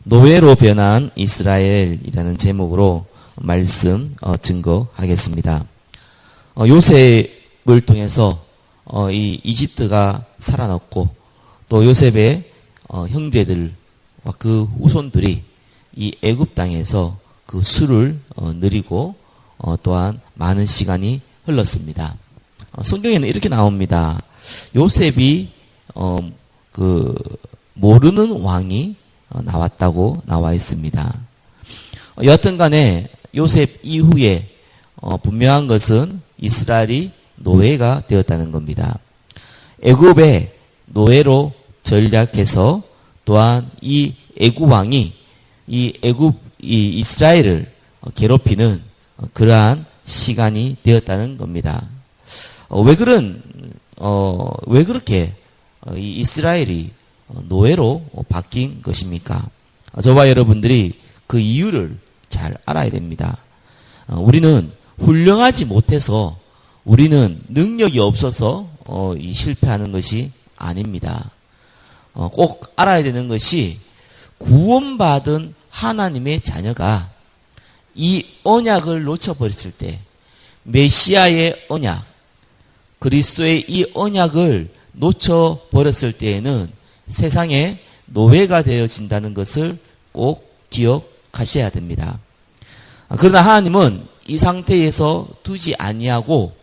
노예로 변한 이스라엘이라는 제목으로 말씀 증거하겠습니다. 요셉을 통해서 이 이집트가 살아났고 또 요셉의 형제들과 그 후손들이 이 애굽 땅에서 그 수를 누리고 또한 많은 시간이 흘렀습니다. 성경에는 이렇게 나옵니다. 요셉이 그 모르는 왕이 나왔다고 나와 있습니다. 여하튼 간에 요셉 이후에 분명한 것은 이스라엘이 노예가 되었다는 겁니다. 애굽의 노예로 전략해서 또한 이 애굽 왕이 이 이스라엘을 괴롭히는 그러한 시간이 되었다는 겁니다. 왜 그렇게 이 이스라엘이 노예로 바뀐 것입니까? 저와 여러분들이 그 이유를 잘 알아야 됩니다. 우리는 훌륭하지 못해서 우리는 능력이 없어서 실패하는 것이 아닙니다. 꼭 알아야 되는 것이 구원받은 하나님의 자녀가 이 언약을 놓쳐버렸을 때 메시아의 언약, 그리스도의 이 언약을 놓쳐버렸을 때에는 세상에 노예가 되어진다는 것을 꼭 기억하셔야 됩니다. 그러나 하나님은 이 상태에서 두지 아니하고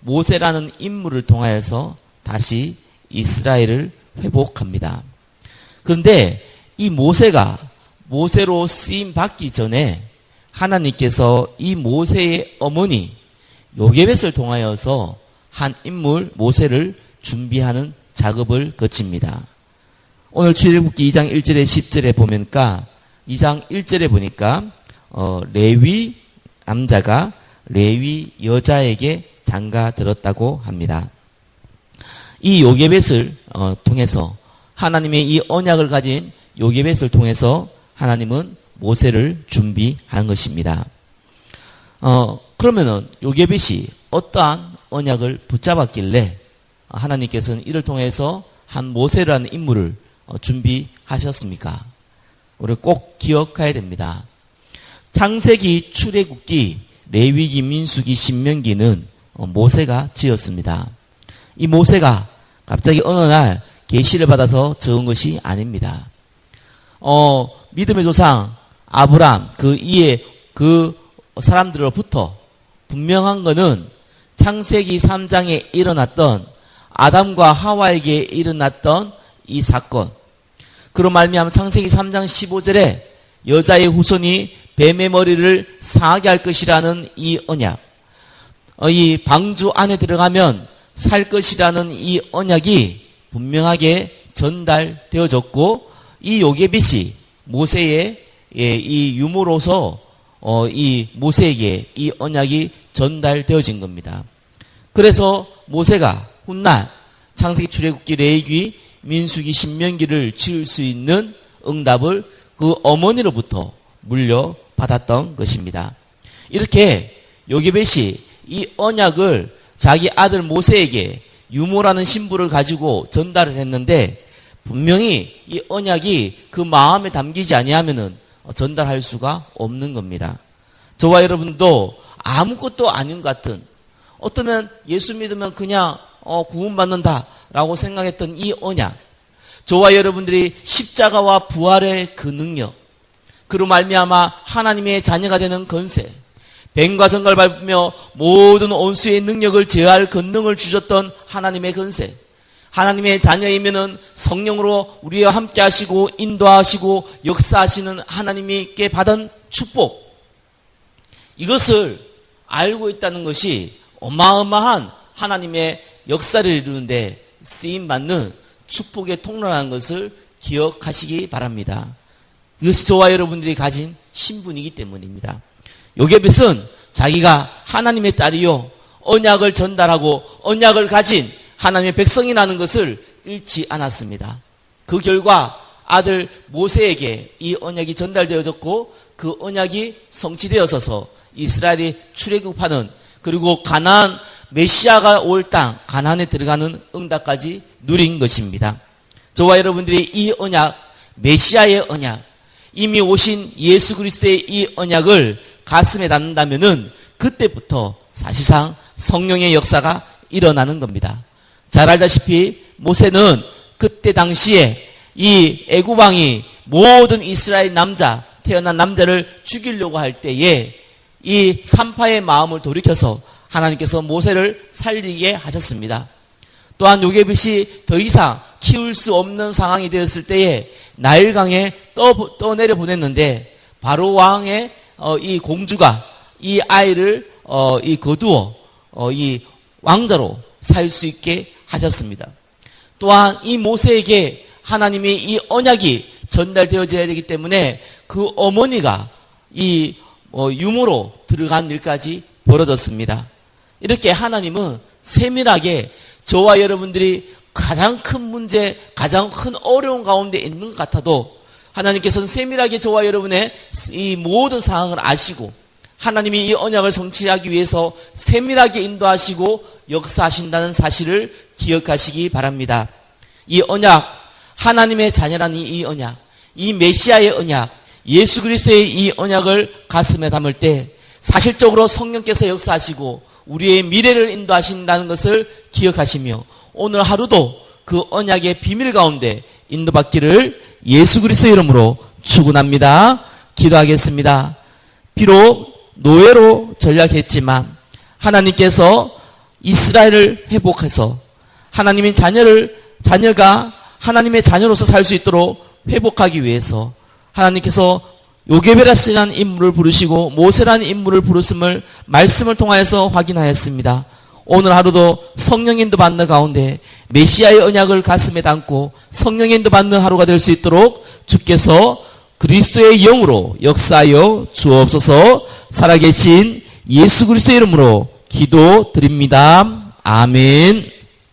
모세라는 인물을 통하여서 다시 이스라엘을 회복합니다. 그런데 이 모세가 모세로 쓰임 받기 전에 하나님께서 이 모세의 어머니 요게벳을 통하여서 한 인물 모세를 준비하는 작업을 거칩니다. 오늘 출애굽기 2장 1절에 10절에 보니까 2장 1절에 보니까 레위 남자가 레위 여자에게 장가 들었다고 합니다. 이 요게벳을 통해서 하나님의 이 언약을 가진 요게벳을 통해서 하나님은 모세를 준비한 것입니다. 그러면은 요게벳이 어떠한 언약을 붙잡았길래 하나님께서는 이를 통해서 한 모세라는 인물을 준비하셨습니까? 우리 꼭 기억해야 됩니다. 창세기, 출애굽기, 레위기, 민수기, 신명기는 모세가 지었습니다. 이 모세가 갑자기 어느 날 계시를 받아서 적은 것이 아닙니다. 믿음의 조상 아브람 그 이에 그 사람들로부터 분명한 것은 창세기 3장에 일어났던 아담과 하와에게 일어났던 이 사건. 그로 말미암아 창세기 3장 15절에 여자의 후손이 뱀의 머리를 상하게 할 것이라는 이 언약. 이 방주 안에 들어가면 살 것이라는 이 언약이 분명하게 전달되어졌고 이 요게벳이 모세의 이 유모로서 이 모세에게 이 언약이 전달되어진 겁니다. 그래서 모세가 훗날 창세기, 출애굽기, 레위기, 민수기, 신명기를 지을 수 있는 응답을 그 어머니로부터 물려받았던 것입니다. 이렇게 요게벳이 이 언약을 자기 아들 모세에게 유모라는 신부를 가지고 전달을 했는데 분명히 이 언약이 그 마음에 담기지 아니하면은 전달할 수가 없는 겁니다. 저와 여러분도 아무것도 아닌 것 같은, 어떠면 예수 믿으면 그냥 구원받는다라고 생각했던 이 언약, 저와 여러분들이 십자가와 부활의 그 능력, 그로 말미암아 하나님의 자녀가 되는 건세, 뱀과 정갈을 밟으며 모든 원수의 능력을 제어할 권능을 주셨던 하나님의 건세, 하나님의 자녀이면은 성령으로 우리와 함께 하시고 인도하시고 역사하시는 하나님께 받은 축복, 이것을 알고 있다는 것이 어마어마한 하나님의 역사를 이루는데 쓰임받는 축복의 통로라는 것을 기억하시기 바랍니다. 이것이 저와 여러분들이 가진 신분이기 때문입니다. 요게벳은 자기가 하나님의 딸이요 언약을 전달하고 언약을 가진 하나님의 백성이라는 것을 잃지 않았습니다. 그 결과 아들 모세에게 이 언약이 전달되어졌고 그 언약이 성취되어서서 이스라엘이 출애굽하는, 그리고 가나안 메시아가 올 땅 가나안에 들어가는 응답까지 누린 것입니다. 저와 여러분들이 이 언약, 메시아의 언약, 이미 오신 예수 그리스도의 이 언약을 가슴에 담는다면은 그때부터 사실상 성령의 역사가 일어나는 겁니다. 잘 알다시피 모세는 그때 당시에 이 애굽 왕이 모든 이스라엘 남자, 태어난 남자를 죽이려고 할 때에 이 산파의 마음을 돌이켜서 하나님께서 모세를 살리게 하셨습니다. 또한 요게벳이 더 이상 키울 수 없는 상황이 되었을 때에 나일강에 떠내려 보냈는데 바로 왕의 이 공주가 이 아이를 거두어 이 왕자로 살 수 있게 하셨습니다. 또한 이 모세에게 하나님의 이 언약이 전달되어져야 되기 때문에 그 어머니가 이 유모로 들어간 일까지 벌어졌습니다. 이렇게 하나님은 세밀하게 저와 여러분들이 가장 큰 문제, 가장 큰 어려운 가운데 있는 것 같아도 하나님께서는 세밀하게 저와 여러분의 이 모든 상황을 아시고 하나님이 이 언약을 성취하기 위해서 세밀하게 인도하시고 역사하신다는 사실을 기억하시기 바랍니다. 이 언약, 하나님의 자녀라는 이 언약, 이 메시아의 언약, 예수 그리스도의 이 언약을 가슴에 담을 때 사실적으로 성령께서 역사하시고 우리의 미래를 인도하신다는 것을 기억하시며 오늘 하루도 그 언약의 비밀 가운데 인도받기를 예수 그리스도의 이름으로 축원합니다. 기도하겠습니다. 비록 노예로 전락했지만 하나님께서 이스라엘을 회복해서 하나님의 자녀가 하나님의 자녀로서 살 수 있도록 회복하기 위해서 하나님께서 요게베라시라는 인물을 부르시고 모세라는 인물을 부르심을 말씀을 통하여서 확인하였습니다. 오늘 하루도 성령 인도 받는 가운데 메시아의 언약을 가슴에 담고 성령 인도 받는 하루가 될 수 있도록 주께서 그리스도의 영으로 역사하여 주옵소서. 살아계신 예수 그리스도의 이름으로 기도드립니다. 아멘.